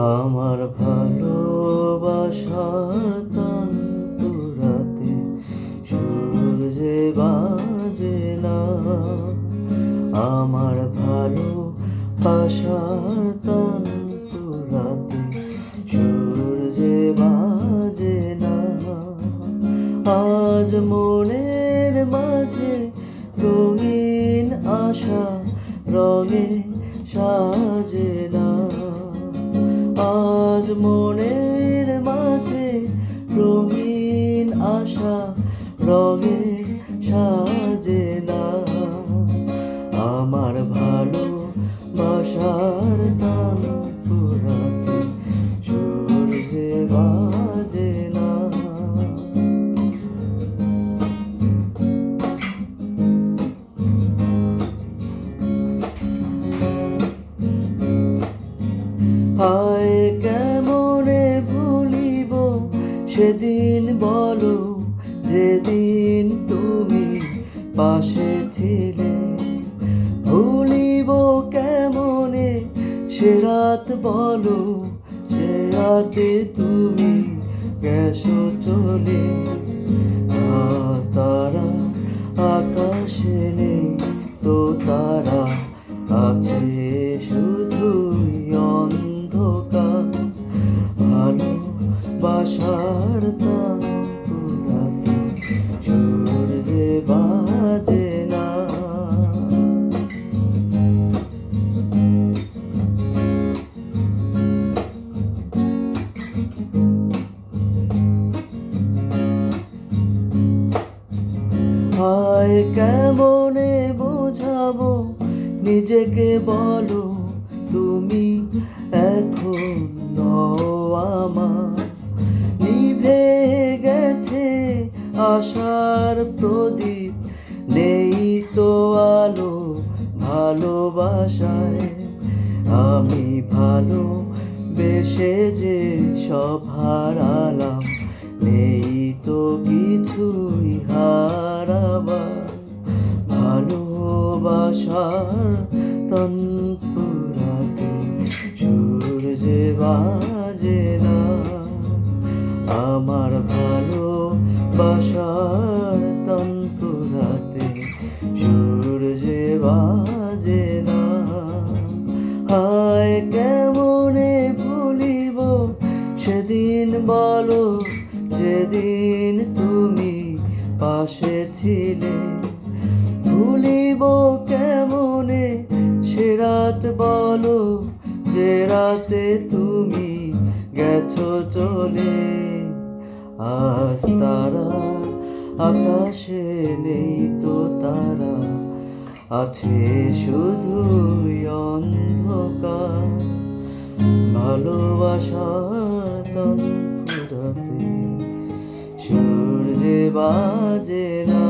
আমার ভালোবাসার তান পুরাতে সূর্যে বাজে না। আমার ভালোবাসার তান পুরাতে সূর্যে বাজে না। আজ মনের মাঝে রঙিন আশা রঙে সাজে না। আজ মনের মাঝে রঙিন আশা রঙে সাজে না। আমার ভালোবাসার তান পুরাতে সূর্যে বাজে না। হায় কেমনে ভুলিব সেদিন বলো, যেদিন তুমি পাশে ছিলে। ভুলিব কেমনে সে রাত বলো, সে রাতে তুমি গেছো চলে। আজ তারা আকাশে নেই তো তারা আছে শুধুই অন্ধকার। ভালোবাসার তান পুরাতে সূর্যে বাজে না। হায় কেমনে বোঝাবো নিজেকে বলো, তুমি এখন নও আমার। নিভে গেছে আশার প্রদীপ, নেই তো আলো ভালোবাসায়। আমি ভালোবেসে যে সব হারালাম, নেই তো কিছুই হারাবার। ভালোবাসার তান পুরাতে সূর্যে বাজে না। আমার ভালোবাসার তান পুরাতে সূর্যে বাজে না। হায় কেমনে ভুলিব সেদিন বলো, যেদিন তুমি পাশে ছিলে। ভুলিব কেমনে সে রাত বলো, যে রাতে তুমি গেছো চলে। আজ তারার আকাশে নেই তো তারা আছে শুধুই অন্ধকার। ভালোবাসার তান পুরাতে সূর্যে বাজে না।